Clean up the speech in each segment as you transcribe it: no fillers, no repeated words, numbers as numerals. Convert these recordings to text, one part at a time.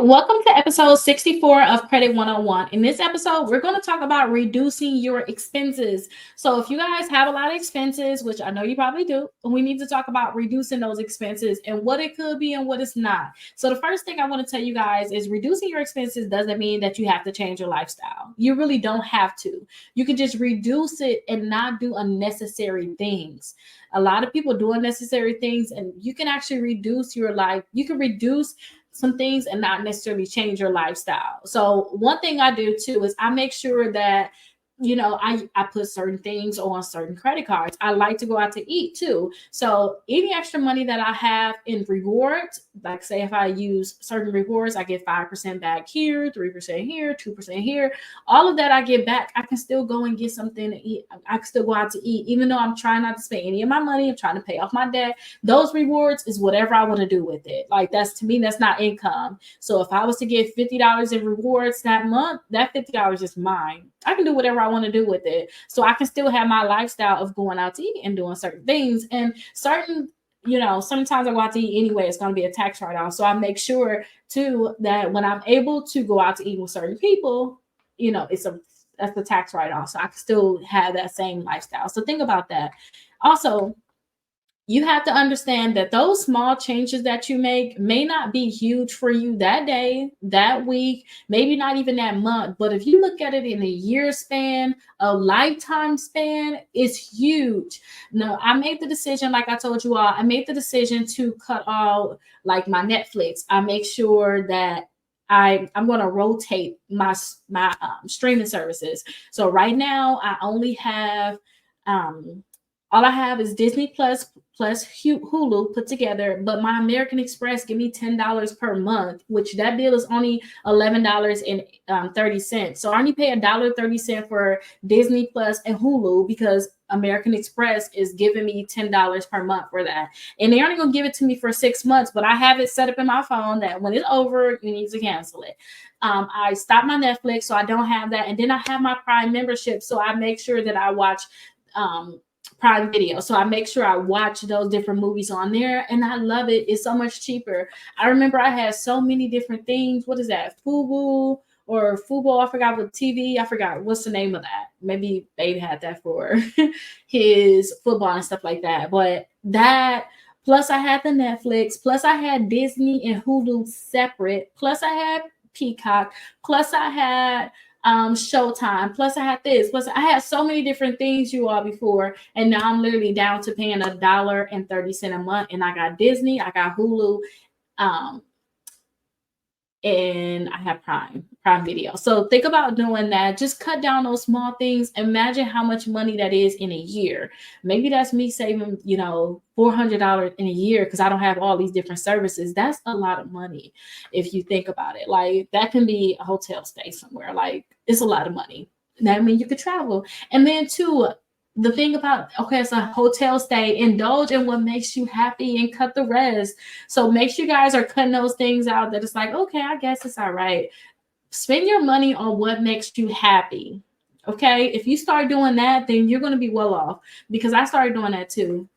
welcome to episode 64 of Credit 101. In this episode, we're going to talk about reducing your expenses. So, if you guys have a lot of expenses, which I know you probably do, we need to talk about reducing those expenses and what it could be and what it's not. So, the first thing I want to tell you guys is reducing your expenses doesn't mean that you have to change your lifestyle. You really don't have to. You can just reduce it and not do unnecessary things. A lot of people do unnecessary things, and you can actually reduce your life. You can reduce some things and not necessarily change your lifestyle. So one thing I do too is I make sure that I put certain things on certain credit cards. I like to go out to eat too. So any extra money that I have in rewards, like say if I use certain rewards, I get 5% back here, 3% here, 2% here. All of that I get back. I can still go and get something to eat. I can still go out to eat, even though I'm trying not to spend any of my money. I'm trying to pay off my debt. Those rewards is whatever I want to do with it. Like to me, that's not income. So if I was to get $50 in rewards that month, that $50 is mine. I can do whatever I want to do with it. So I can still have my lifestyle of going out to eat and doing certain things. And sometimes I go out to eat anyway, it's going to be a tax write-off. So I make sure too that when I'm able to go out to eat with certain people, that's the tax write-off. So I can still have that same lifestyle. So think about that. Also, you have to understand that those small changes that you make may not be huge for you that day, that week, maybe not even that month. But if you look at it in a year span, a lifetime span, it's huge. No, I made the decision, like I told you all, I made the decision to cut out like my Netflix. I make sure that I'm going to rotate my streaming services. So right now I only have all I have is Disney Plus Hulu put together, but my American Express give me $10 per month, which that bill is only $11.30. So I only pay $1.30 for Disney Plus and Hulu because American Express is giving me $10 per month for that. And they're only going to give it to me for 6 months, but I have it set up in my phone that when it's over, you need to cancel it. I stopped my Netflix, so I don't have that. And then I have my Prime membership, so I make sure that I watch Prime Video. So I make sure I watch those different movies on there, and I love it. It's so much cheaper. I remember I had so many different things. What is that? Fubo or Fubo? I forgot what TV. I forgot what's the name of that. Maybe Baby had that for his football and stuff like that. But that plus I had the Netflix, plus I had Disney and Hulu separate, plus I had Peacock, plus I had Showtime, plus I had this, plus I had so many different things you all before, and now I'm literally down to paying $1.30 a month, and I got Disney, I got Hulu, and I have Prime Video. So think about doing that. Just cut down those small things. Imagine how much money that is in a year. Maybe that's me saving, $400 in a year because I don't have all these different services. That's a lot of money if you think about it. Like that can be a hotel stay somewhere. Like it's a lot of money. That means you could travel. And then too, the thing about, it's a hotel stay, indulge in what makes you happy and cut the rest. So make sure you guys are cutting those things out that it's like, okay, I guess it's all right. Spend your money on what makes you happy. Okay. If you start doing that, then you're going to be well off, because I started doing that too.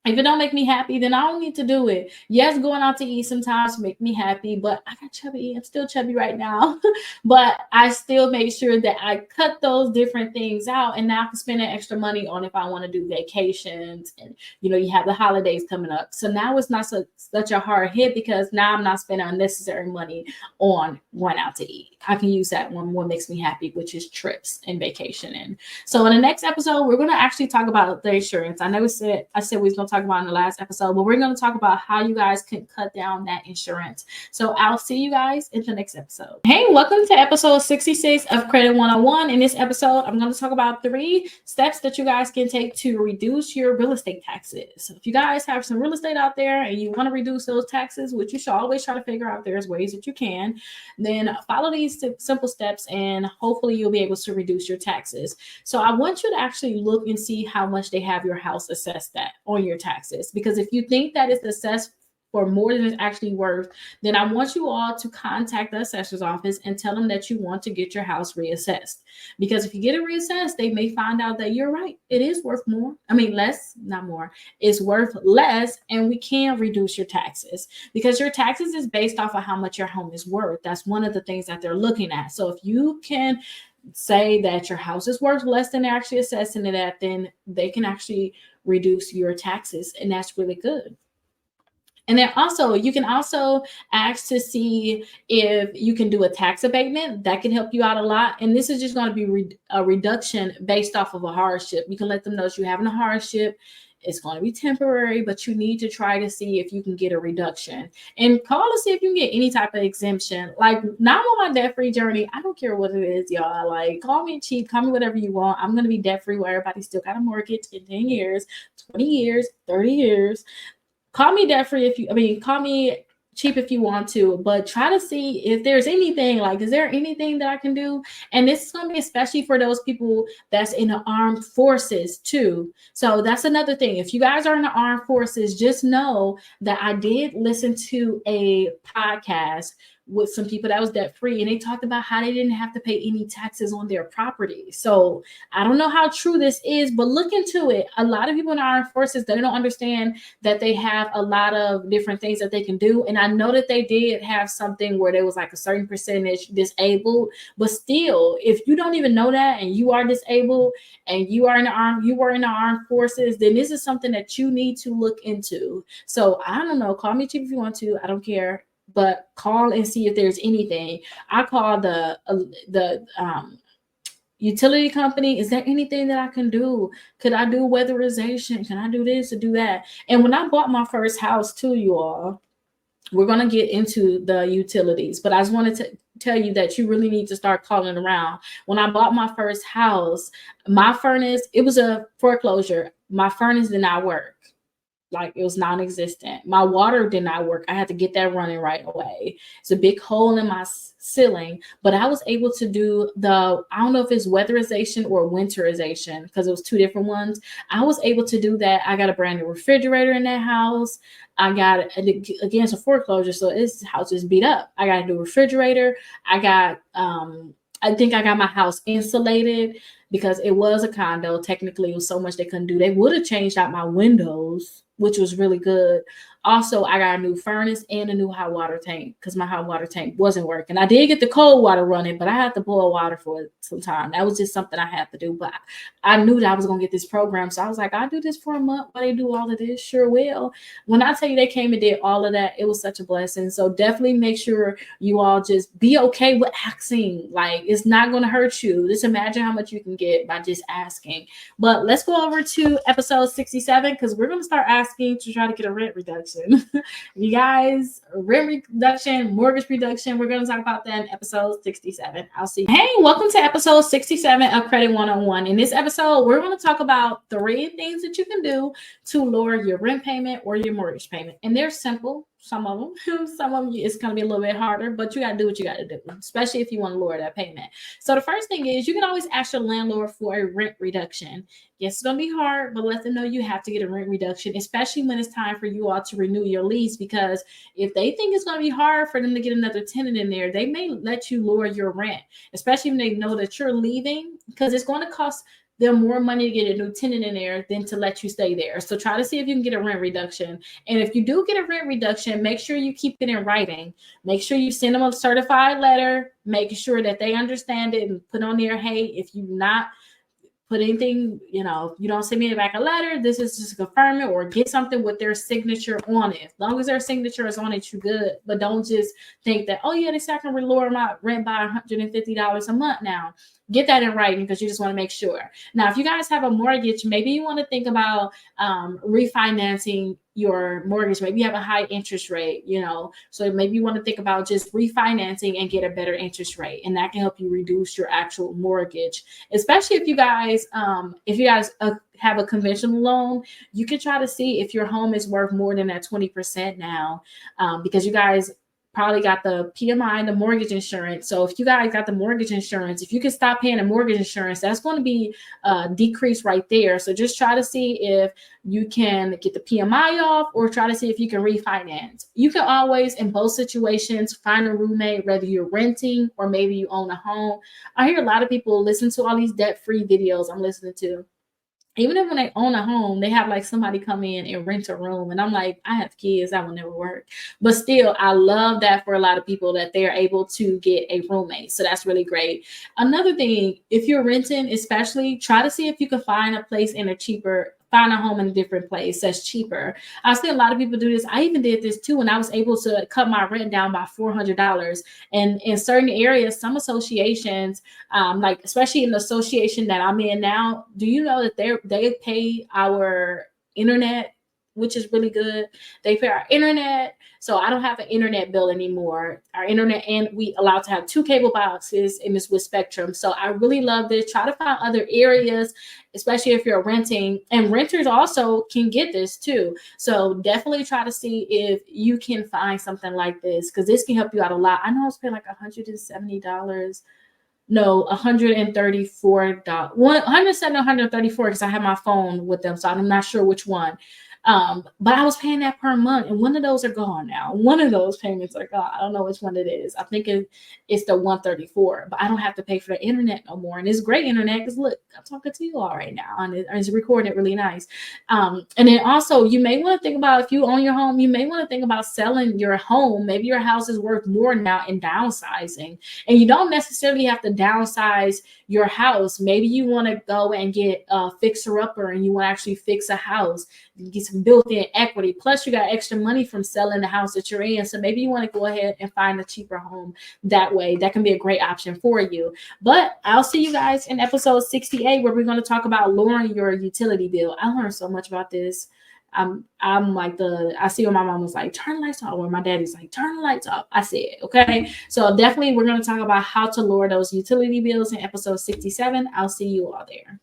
If it don't make me happy, then I don't need to do it. Yes, going out to eat sometimes make me happy, but I got chubby. I'm still chubby right now. But I still make sure that I cut those different things out, and now I can spend that extra money on if I want to do vacations, and you have the holidays coming up. So now it's not such a hard hit, because now I'm not spending unnecessary money on going out to eat. I can use that one what makes me happy, which is trips and vacationing. So in the next episode, we're going to actually talk about the insurance. I know I said we was going to talk about in the last episode, but we're going to talk about how you guys can cut down that insurance. So I'll see you guys in the next episode. Hey, welcome to episode 66 of Credit 101. In this episode, I'm going to talk about 3 steps that you guys can take to reduce your real estate taxes. So if you guys have some real estate out there and you want to reduce those taxes, which you should always try to figure out, there's ways that you can, then follow these simple steps and hopefully you'll be able to reduce your taxes. So I want you to actually look and see how much they have your house assessed at on your taxes, because if you think that it's assessed or more than it's actually worth, then I want you all to contact the assessor's office and tell them that you want to get your house reassessed. Because if you get it reassessed, they may find out that you're right. It is worth more. I mean, less, not more. It's worth less, and we can reduce your taxes because your taxes is based off of how much your home is worth. That's one of the things that they're looking at. So if you can say that your house is worth less than they're actually assessing it at, then they can actually reduce your taxes, and that's really good. And then also, you can also ask to see if you can do a tax abatement. That can help you out a lot. And this is just going to be a reduction based off of a hardship. You can let them know that you're having a hardship. It's going to be temporary, but you need to try to see if you can get a reduction. And call to see if you can get any type of exemption. Like, now I'm on my debt-free journey. I don't care what it is, y'all. Like, call me cheap. Call me whatever you want. I'm going to be debt-free where everybody still got a mortgage in 10 years, 20 years, 30 years. Call me debt-free call me cheap if you want to, but try to see if there's anything, like, is there anything that I can do? And this is going to be especially for those people that's in the armed forces too. So that's another thing. If you guys are in the armed forces, just know that I did listen to a podcast with some people that was debt free, and they talked about how they didn't have to pay any taxes on their property. So I don't know how true this is, but look into it. A lot of people in the armed forces, they don't understand that they have a lot of different things that they can do. And I know that they did have something where there was like a certain percentage disabled, but still, if you don't even know that and you are disabled and you were in the armed forces, then this is something that you need to look into. So I don't know, call me cheap if you want to, I don't care. But call and see if there's anything. I call the utility company. Is there anything that I can do? Could I do weatherization? Can I do this or do that? And when I bought my first house too, you all, we're going to get into the utilities, but I just wanted to tell you that you really need to start calling around. When I bought my first house, my furnace, it was a foreclosure. My furnace did not work. Like, it was non-existent. My water did not work. I had to get that running right away. It's a big hole in my ceiling, but I was able to do I don't know if it's weatherization or winterization because it was two different ones. I was able to do that. I got a brand new refrigerator in that house. I got, again, it's a foreclosure, so this house is beat up. I got a new refrigerator. I think I got my house insulated because it was a condo. Technically, it was so much they couldn't do. They would have changed out my windows, which was really good. Also, I got a new furnace and a new hot water tank because my hot water tank wasn't working. I did get the cold water running, but I had to boil water for some time. That was just something I had to do. But I knew that I was going to get this program. So I was like, I'll do this for a month while they do all of this. Sure will. When I tell you they came and did all of that, it was such a blessing. So definitely make sure you all just be okay with asking. Like, it's not going to hurt you. Just imagine how much you can get by just asking. But let's go over to episode 67 because we're going to start asking to try to get a rent reduction. You guys, rent reduction, mortgage reduction, we're going to talk about that in episode 67. I'll see you. Hey, welcome to episode 67 of Credit 101. In this episode, we're going to talk about 3 things that you can do to lower your rent payment or your mortgage payment. And they're simple. Some of them, it's going to be a little bit harder, but you got to do what you got to do, especially if you want to lower that payment. So the first thing is you can always ask your landlord for a rent reduction. Yes, it's going to be hard, but let them know you have to get a rent reduction, especially when it's time for you all to renew your lease, because if they think it's going to be hard for them to get another tenant in there, they may let you lower your rent, especially when they know that you're leaving, because it's going to cost them more money to get a new tenant in there than to let you stay there. So try to see if you can get a rent reduction. And if you do get a rent reduction, make sure you keep it in writing. Make sure you send them a certified letter, making sure that they understand it and put on there, hey, if you not put anything, you don't send me back a letter, this is just confirm it, or get something with their signature on it. As long as their signature is on it, you're good. But don't just think that, oh yeah, they said I can lower my rent by $150 a month now. Get that in writing because you just want to make sure. Now, if you guys have a mortgage, maybe you want to think about refinancing your mortgage. Maybe you have a high interest rate, so maybe you want to think about just refinancing and get a better interest rate, and that can help you reduce your actual mortgage. Especially if you guys have a conventional loan, you can try to see if your home is worth more than that 20% now, because you guys probably got the PMI and the mortgage insurance. So if you guys got the mortgage insurance, if you can stop paying the mortgage insurance, that's going to be decreased right there. So just try to see if you can get the PMI off, or try to see if you can refinance. You can always, in both situations, find a roommate, whether you're renting or maybe you own a home. I hear a lot of people listen to all these debt-free videos I'm listening to. Even if when they own a home, they have like somebody come in and rent a room. And I'm like, I have kids, that will never work. But still, I love that for a lot of people that they're able to get a roommate. So that's really great. Another thing, if you're renting, especially, try to see if you can find a place in a cheaper, find a home in a different place that's cheaper. I see a lot of people do this. I even did this too, and I was able to cut my rent down by $400. And in certain areas, some associations, like especially in the association that I'm in now, do you know that they pay our internet, which is really good. They pay our internet, so I don't have an internet bill anymore. Our internet, and we allowed to have 2 cable boxes, and it's with Spectrum. So I really love this. Try to find other areas, especially if you're renting, and renters also can get this too. So definitely try to see if you can find something like this, because this can help you out a lot. I know I was paying like $170. No, $134. 107, 134, because I have my phone with them, so I'm not sure which one. But I was paying that per month, and one of those are gone now. One of those payments are gone. I don't know which one it is. I think it's the 134, but I don't have to pay for the internet no more. And it's great internet, because look, I'm talking to you all right now, and it's recording really nice. And then also, you may want to think about, if you own your home, you may want to think about selling your home. Maybe your house is worth more now, and downsizing. And you don't necessarily have to downsize your house. Maybe you want to go and get a fixer-upper, and you want to actually fix a house, get some built-in equity. Plus, you got extra money from selling the house that you're in. So maybe you want to go ahead and find a cheaper home that way. That can be a great option for you. But I'll see you guys in episode 68, where we're going to talk about lowering your utility bill. I learned so much about this. I'm like I see when my mom was like, turn the lights off, or my daddy's like, turn the lights off. I said, okay. So definitely we're going to talk about how to lower those utility bills in episode 67. I'll see you all there.